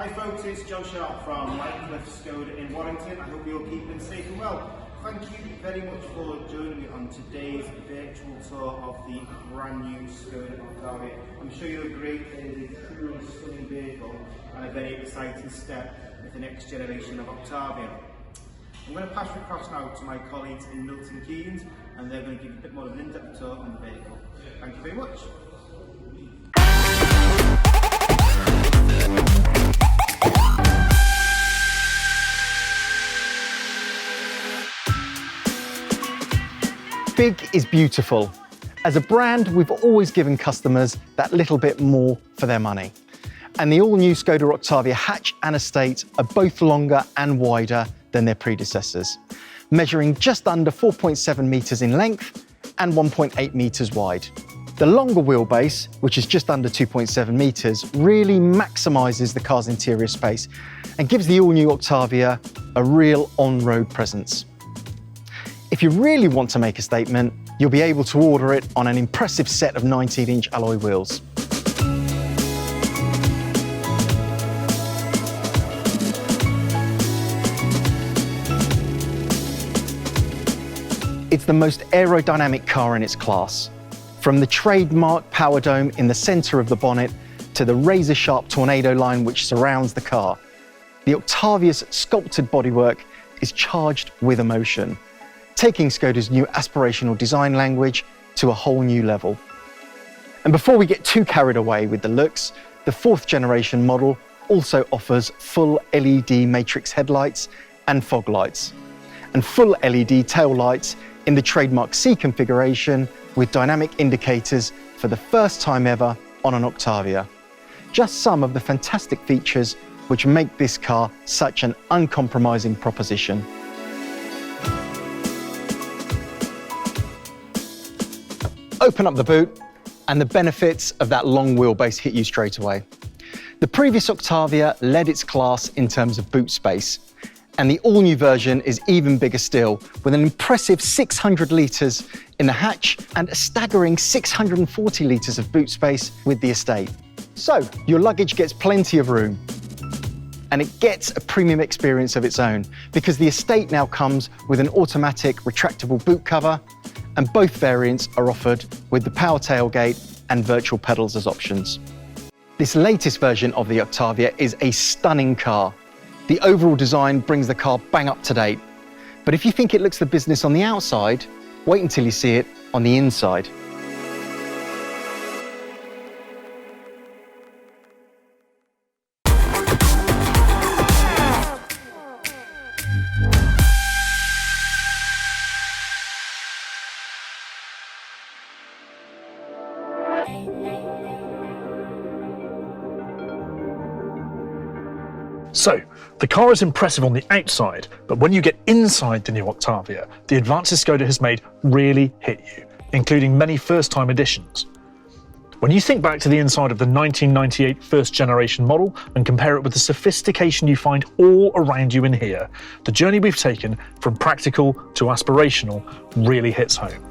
Hi folks, it's John Sharp from Lightcliff Skoda in Warrington. I hope you're all keeping safe and well. Thank you very much for joining me on today's virtual tour of the brand new Skoda Octavia. I'm sure you'll agree it is a truly stunning vehicle and a very exciting step with the next generation of Octavia. I'm going to pass you across now to my colleagues in Milton Keynes, and they're going to give you a bit more of an in-depth tour on the vehicle. Thank you very much. Big is beautiful. As a brand, we've always given customers that little bit more for their money. And the all-new Skoda Octavia hatch and estate are both longer and wider than their predecessors, measuring just under 4.7 metres in length and 1.8 metres wide. The longer wheelbase, which is just under 2.7 metres, really maximises the car's interior space and gives the all-new Octavia a real on-road presence. If you really want to make a statement, you'll be able to order it on an impressive set of 19-inch alloy wheels. It's the most aerodynamic car in its class. From the trademark power dome in the centre of the bonnet to the razor-sharp tornado line which surrounds the car, the Octavia's sculpted bodywork is charged with emotion, taking Skoda's new aspirational design language to a whole new level. And before we get too carried away with the looks, the 4th generation model also offers full LED matrix headlights and fog lights, and full LED tail lights in the trademark C configuration with dynamic indicators for the first time ever on an Octavia. Just some of the fantastic features which make this car such an uncompromising proposition. Open up the boot and the benefits of that long wheelbase hit you straight away. The previous Octavia led its class in terms of boot space, and the all-new version is even bigger still, with an impressive 600 litres in the hatch and a staggering 640 litres of boot space with the estate. So your luggage gets plenty of room, and it gets a premium experience of its own, because the estate now comes with an automatic retractable boot cover, and both variants are offered with the power tailgate and virtual pedals as options. This latest version of the Octavia is a stunning car. The overall design brings the car bang up to date. But if you think it looks the business on the outside, wait until you see it on the inside. So, the car is impressive on the outside, but when you get inside the new Octavia, the advances Skoda has made really hit you, including many first-time additions. When you think back to the inside of the 1998 first-generation model and compare it with the sophistication you find all around you in here, the journey we've taken from practical to aspirational really hits home.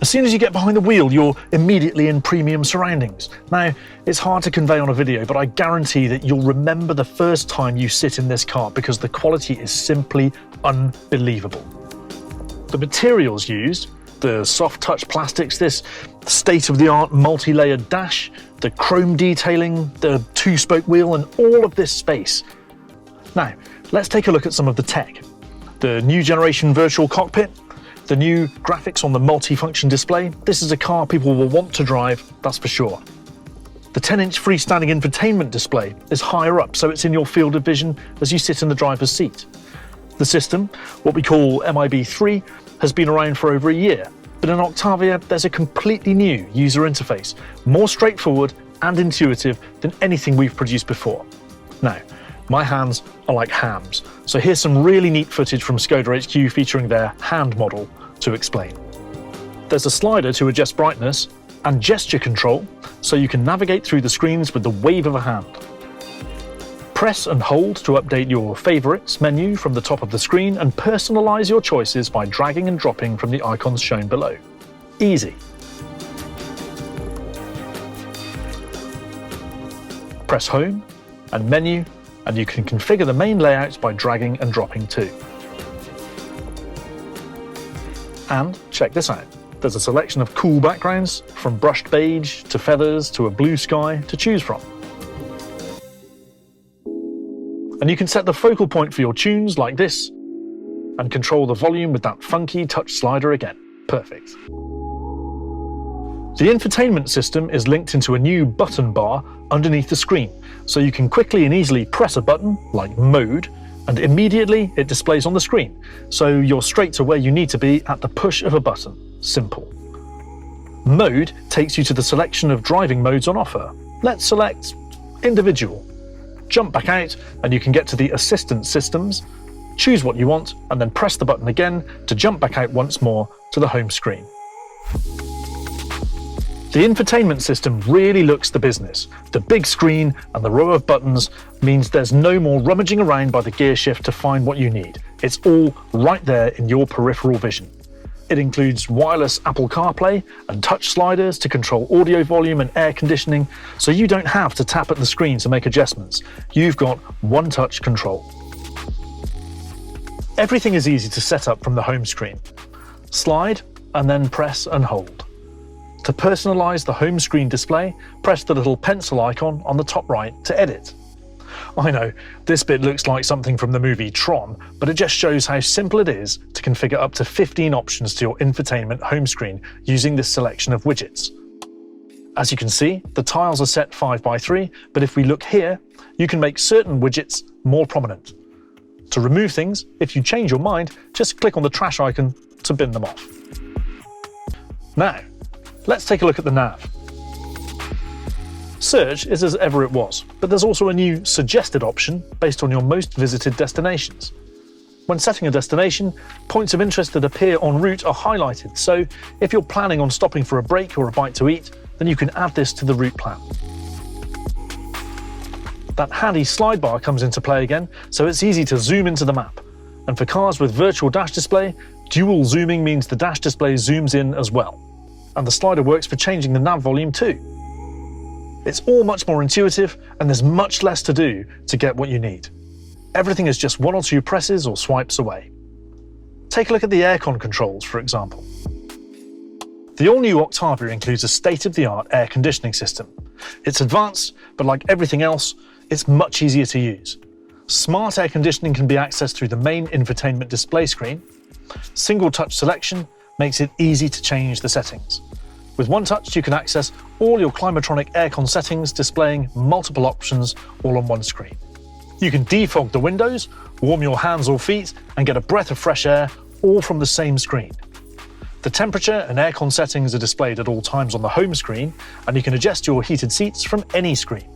As soon as you get behind the wheel, you're immediately in premium surroundings. Now, it's hard to convey on a video, but I guarantee that you'll remember the first time you sit in this car because the quality is simply unbelievable. The materials used, the soft touch plastics, this state-of-the-art multi-layered dash, the chrome detailing, the 2-spoke wheel, and all of this space. Now, let's take a look at some of the tech. The new generation virtual cockpit, the new graphics on the multi-function display. This is a car people will want to drive, that's for sure. The 10-inch freestanding infotainment display is higher up, so it's in your field of vision as you sit in the driver's seat. The system, what we call MIB3, has been around for over a year, but in Octavia there's a completely new user interface, more straightforward and intuitive than anything we've produced before. Now, my hands are like hams, so here's some really neat footage from Skoda HQ featuring their hand model to explain. There's a slider to adjust brightness and gesture control, so you can navigate through the screens with the wave of a hand. Press and hold to update your favourites menu from the top of the screen and personalise your choices by dragging and dropping from the icons shown below. Easy. Press home and menu, and you can configure the main layouts by dragging and dropping too. And check this out. There's a selection of cool backgrounds, from brushed beige to feathers to a blue sky to choose from. And you can set the focal point for your tunes like this, and control the volume with that funky touch slider again. Perfect. The infotainment system is linked into a new button bar underneath the screen, so you can quickly and easily press a button, like Mode, and immediately it displays on the screen, so you're straight to where you need to be at the push of a button. Simple. Mode takes you to the selection of driving modes on offer. Let's select Individual. Jump back out and you can get to the assistance systems, choose what you want, and then press the button again to jump back out once more to the home screen. The infotainment system really looks the business. The big screen and the row of buttons means there's no more rummaging around by the gear shift to find what you need. It's all right there in your peripheral vision. It includes wireless Apple CarPlay and touch sliders to control audio volume and air conditioning, so you don't have to tap at the screen to make adjustments. You've got one-touch control. Everything is easy to set up from the home screen. Slide and then press and hold. To personalise the home screen display, press the little pencil icon on the top right to edit. I know, this bit looks like something from the movie Tron, but it just shows how simple it is to configure up to 15 options to your infotainment home screen using this selection of widgets. As you can see, the tiles are set 5x3, but if we look here, you can make certain widgets more prominent. To remove things, if you change your mind, just click on the trash icon to bin them off. Now, let's take a look at the nav. Search is as ever it was, but there's also a new suggested option based on your most visited destinations. When setting a destination, points of interest that appear en route are highlighted, so if you're planning on stopping for a break or a bite to eat, then you can add this to the route plan. That handy slide bar comes into play again, so it's easy to zoom into the map. And for cars with virtual dash display, dual zooming means the dash display zooms in as well. And the slider works for changing the nav volume too. It's all much more intuitive, and there's much less to do to get what you need. Everything is just one or two presses or swipes away. Take a look at the aircon controls, for example. The all-new Octavia includes a state-of-the-art air conditioning system. It's advanced, but like everything else, it's much easier to use. Smart air conditioning can be accessed through the main infotainment display screen. Single touch selection makes it easy to change the settings. With one touch, you can access all your Climatronic aircon settings, displaying multiple options all on one screen. You can defog the windows, warm your hands or feet, and get a breath of fresh air, all from the same screen. The temperature and aircon settings are displayed at all times on the home screen, and you can adjust your heated seats from any screen.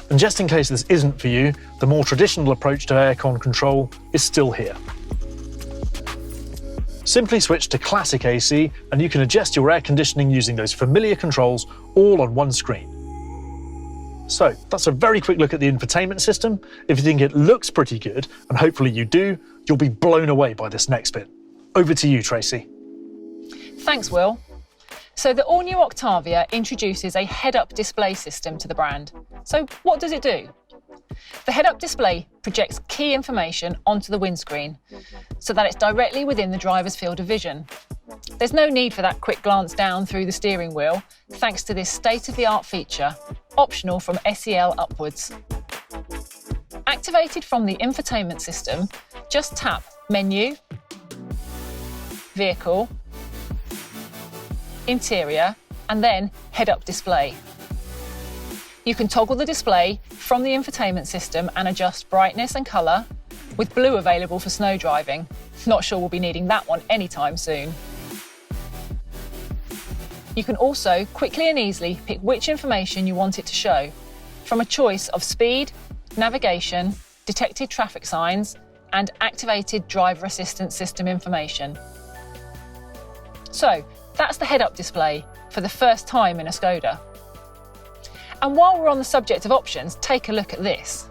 And just in case this isn't for you, the more traditional approach to aircon control is still here. Simply switch to Classic AC and you can adjust your air conditioning using those familiar controls all on one screen. So that's a very quick look at the infotainment system. If you think it looks pretty good, and hopefully you do, you'll be blown away by this next bit. Over to you, Tracy. Thanks, Will. So the all-new Octavia introduces a head-up display system to the brand. So what does it do? The head-up display projects key information onto the windscreen so that it's directly within the driver's field of vision. There's no need for that quick glance down through the steering wheel, thanks to this state-of-the-art feature, optional from SEL upwards. Activated from the infotainment system, just tap Menu, Vehicle, Interior, and then Head-Up Display. You can toggle the display from the infotainment system and adjust brightness and colour, with blue available for snow driving. Not sure we'll be needing that one anytime soon. You can also quickly and easily pick which information you want it to show, from a choice of speed, navigation, detected traffic signs, and activated driver assistance system information. So, that's the head-up display for the first time in a Skoda. And while we're on the subject of options, take a look at this.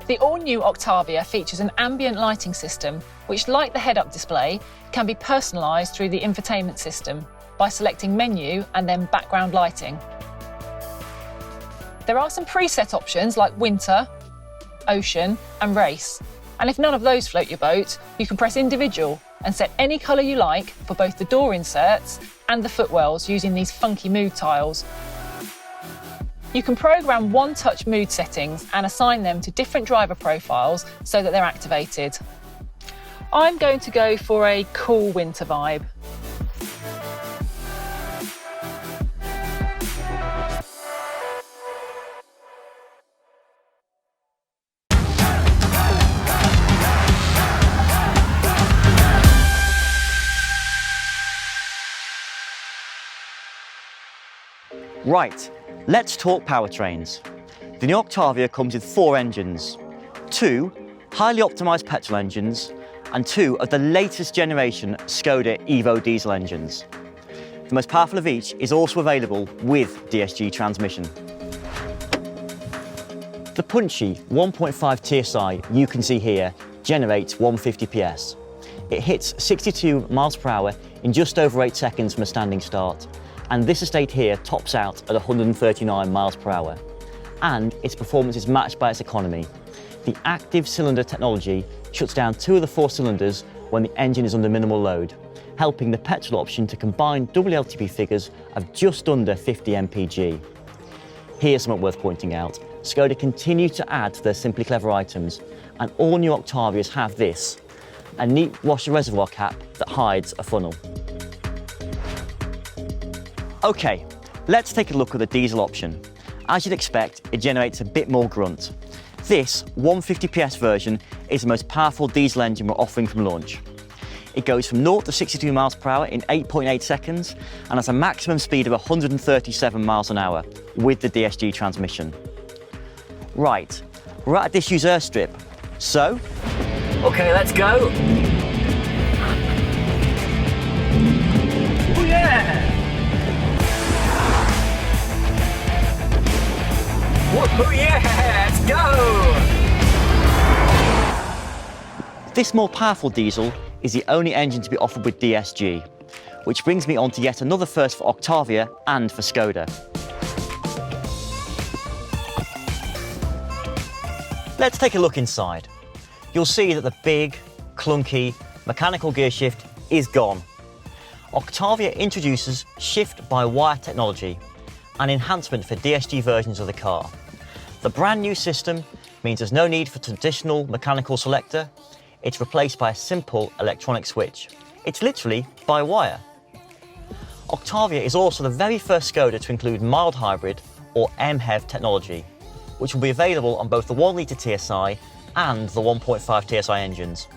The all-new Octavia features an ambient lighting system, which, like the head-up display, can be personalised through the infotainment system by selecting Menu and then Background Lighting. There are some preset options like winter, ocean and race. And if none of those float your boat, you can press individual and set any colour you like for both the door inserts and the footwells using these funky mood tiles. You can program one-touch mood settings and assign them to different driver profiles so that they're activated. I'm going to go for a cool winter vibe. Right, let's talk powertrains. The new Octavia comes with 4 engines, 2 highly optimised petrol engines and 2 of the latest generation Skoda Evo diesel engines. The most powerful of each is also available with DSG transmission. The punchy 1.5 TSI you can see here generates 150 PS. It hits 62 miles per hour in just over 8 seconds from a standing start. And this estate here tops out at 139 miles per hour. And its performance is matched by its economy. The active cylinder technology shuts down 2 of the 4 cylinders when the engine is under minimal load, helping the petrol option to combine WLTP figures of just under 50 mpg. Here's something worth pointing out. Skoda continue to add to their Simply Clever items, and all new Octavias have this, a neat washer reservoir cap that hides a funnel. Okay, let's take a look at the diesel option. As you'd expect, it generates a bit more grunt. This 150 PS version is the most powerful diesel engine we're offering from launch. It goes from 0 to 62 miles per hour in 8.8 seconds and has a maximum speed of 137 miles an hour with the DSG transmission. Right, we're at a disused airstrip, so... Okay, let's go! Oh yeah! Woohoo, yeah, let's go! This more powerful diesel is the only engine to be offered with DSG, which brings me on to yet another first for Octavia and for Skoda. Let's take a look inside. You'll see that the big, clunky, mechanical gear shift is gone. Octavia introduces shift-by-wire technology, an enhancement for DSG versions of the car. The brand new system means there's no need for traditional mechanical selector. It's replaced by a simple electronic switch. It's literally by wire. Octavia is also the very first Skoda to include mild hybrid or MHEV technology, which will be available on both the 1 litre TSI and the 1.5 TSI engines.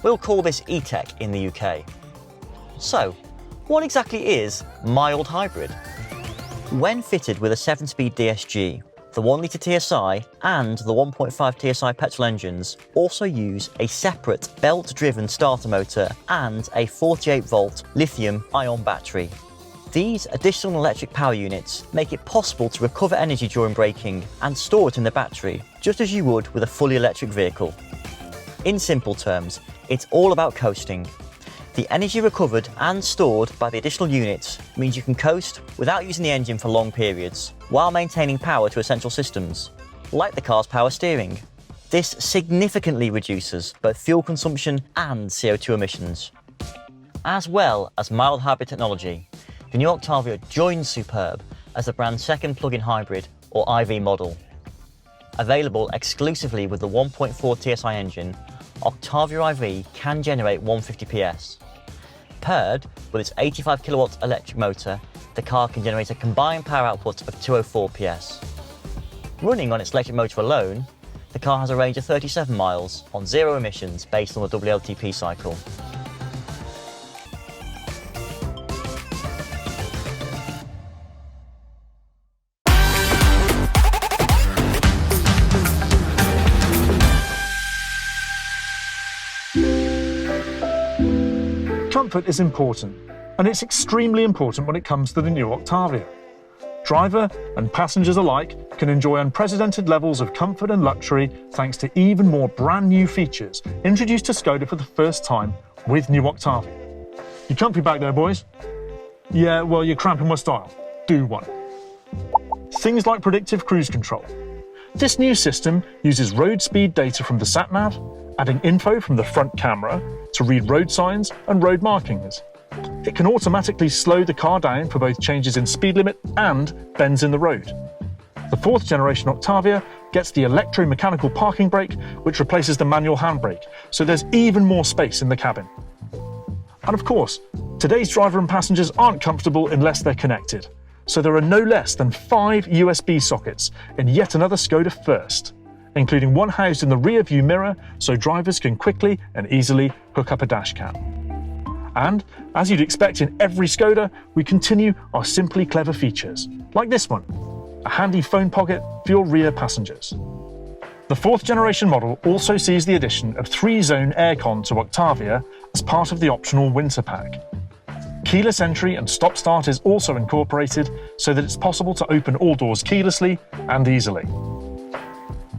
We'll call this E-Tech in the UK. So, what exactly is mild hybrid? When fitted with a 7-speed DSG, the 1 litre TSI and the 1.5 TSI petrol engines also use a separate belt-driven starter motor and a 48-volt lithium-ion battery. These additional electric power units make it possible to recover energy during braking and store it in the battery, just as you would with a fully electric vehicle. In simple terms, it's all about coasting. The energy recovered and stored by the additional units means you can coast without using the engine for long periods, while maintaining power to essential systems, like the car's power steering. This significantly reduces both fuel consumption and CO2 emissions. As well as mild hybrid technology, the new Octavia joins Superb as the brand's second plug-in hybrid, or IV model. Available exclusively with the 1.4 TSI engine, Octavia IV can generate 150 PS. Paired with its 85 kilowatt electric motor, the car can generate a combined power output of 204 PS. Running on its electric motor alone, the car has a range of 37 miles on 0 emissions based on the WLTP cycle. Comfort is important, and it's extremely important when it comes to the new Octavia. Driver and passengers alike can enjoy unprecedented levels of comfort and luxury thanks to even more brand new features introduced to Skoda for the first time with new Octavia. You comfy back there, boys? Yeah, well, you're cramping my style. Do one. things like predictive cruise control. This new system uses road speed data from the sat-nav, adding info from the front camera to read road signs and road markings. It can automatically slow the car down for both changes in speed limit and bends in the road. The 4th generation Octavia gets the electromechanical parking brake, which replaces the manual handbrake, so there's even more space in the cabin. And of course, today's driver and passengers aren't comfortable unless they're connected, so there are no less than 5 USB sockets in yet another Skoda first, including one housed in the rear view mirror so drivers can quickly and easily hook up a dash cam. And, as you'd expect in every Skoda, we continue our simply clever features, like this one, a handy phone pocket for your rear passengers. The 4th generation model also sees the addition of 3-zone aircon to Octavia as part of the optional winter pack. Keyless entry and stop-start is also incorporated so that it's possible to open all doors keylessly and easily.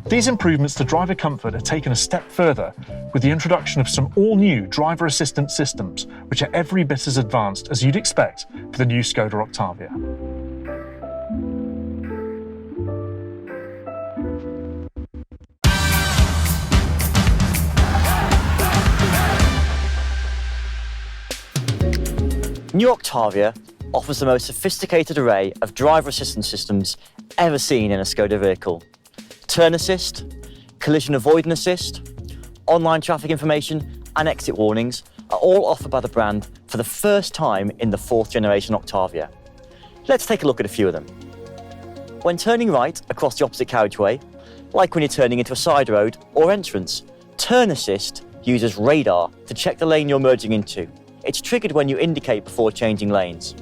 These improvements to driver comfort are taken a step further with the introduction of some all-new driver assistance systems, which are every bit as advanced as you'd expect for the new Skoda Octavia. New Octavia offers the most sophisticated array of driver assistance systems ever seen in a Skoda vehicle. Turn assist, collision avoidance assist, online traffic information and exit warnings are all offered by the brand for the first time in the 4th generation Octavia. Let's take a look at a few of them. When turning right across the opposite carriageway, like when you're turning into a side road or entrance, turn assist uses radar to check the lane you're merging into. It's triggered when you indicate before changing lanes.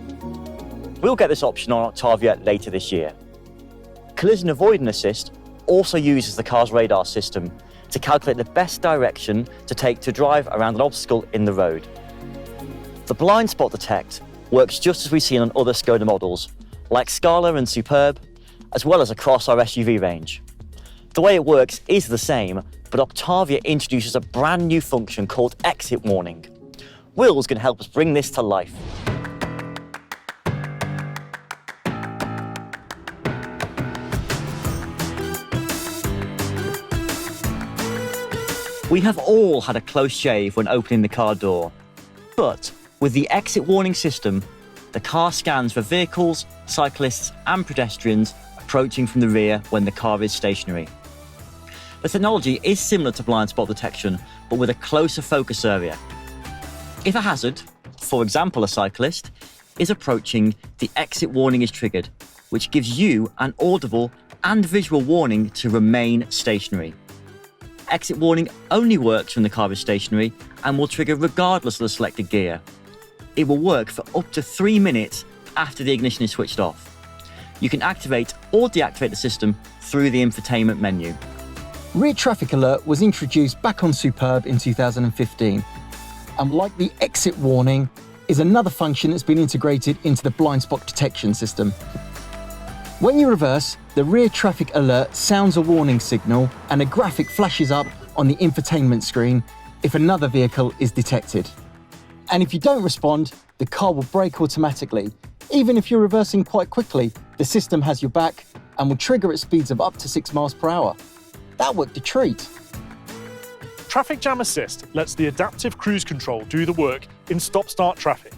We'll get this option on Octavia later this year. Collision avoidance assist also uses the car's radar system to calculate the best direction to take to drive around an obstacle in the road. The blind spot detect works just as we've seen on other Skoda models, like Scala and Superb, as well as across our SUV range. The way it works is the same, but Octavia introduces a brand new function called exit warning. Will's going to help us bring this to life. We have all had a close shave when opening the car door. But with the exit warning system, the car scans for vehicles, cyclists and pedestrians approaching from the rear when the car is stationary. The technology is similar to blind spot detection, but with a closer focus area. If a hazard, for example a cyclist, is approaching, the exit warning is triggered, which gives you an audible and visual warning to remain stationary. Exit warning only works when the car is stationary and will trigger regardless of the selected gear. It will work for up to 3 minutes after the ignition is switched off. You can activate or deactivate the system through the infotainment menu. Rear traffic alert was introduced back on Superb in 2015. And like the exit warning, is another function that's been integrated into the blind spot detection system. When you reverse, the rear traffic alert sounds a warning signal and a graphic flashes up on the infotainment screen if another vehicle is detected. And if you don't respond, the car will brake automatically. Even if you're reversing quite quickly, the system has your back and will trigger at speeds of up to 6 miles per hour. That worked a treat. Traffic Jam Assist lets the adaptive cruise control do the work in stop-start traffic,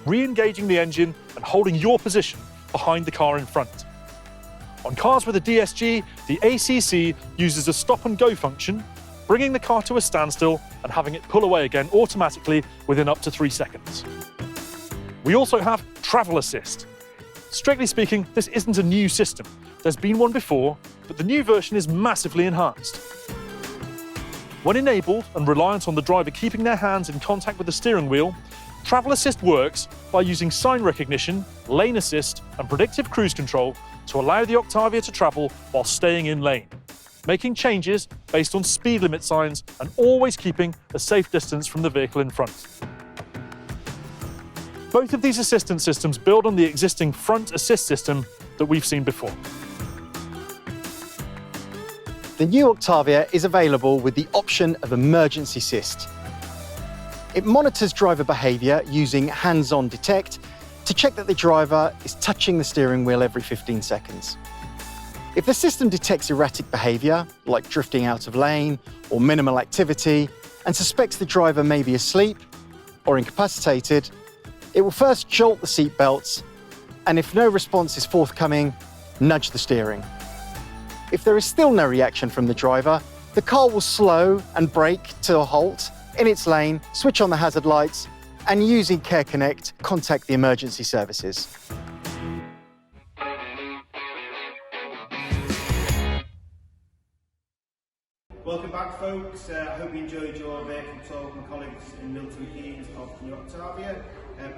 re-engaging the engine and holding your position behind the car in front. On cars with a DSG, the ACC uses a stop-and-go function, bringing the car to a standstill and having it pull away again automatically within up to 3 seconds. We also have Travel Assist. Strictly speaking, this isn't a new system. There's been one before, but the new version is massively enhanced. When enabled and reliant on the driver keeping their hands in contact with the steering wheel, Travel Assist works by using sign recognition, lane assist and predictive cruise control to allow the Octavia to travel while staying in lane, making changes based on speed limit signs and always keeping a safe distance from the vehicle in front. Both of these assistance systems build on the existing front assist system that we've seen before. The new Octavia is available with the option of emergency assist. It monitors driver behaviour using hands-on detect to check that the driver is touching the steering wheel every 15 seconds. If the system detects erratic behaviour, like drifting out of lane or minimal activity, and suspects the driver may be asleep or incapacitated, it will first jolt the seat belts, and if no response is forthcoming, nudge the steering. If there is still no reaction from the driver, the car will slow and brake to a halt in its lane, switch on the hazard lights, and using Care Connect, contact the emergency services. Welcome back, folks. I hope you enjoyed your virtual tour with my colleagues in Milton Keynes of the Octavia.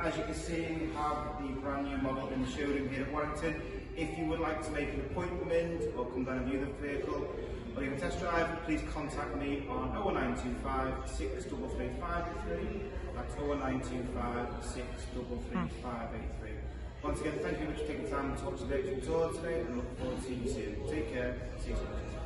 As you can see, we have the brand new model in the showroom here at Warrington. If you would like to make an appointment or come down and view the vehicle or even test drive, please contact me on 01925 633 583. That's 01925 633 583. Once again, thank you very much for taking the time to watch the virtual tour today, and I look forward to seeing you soon. Take care. See you soon.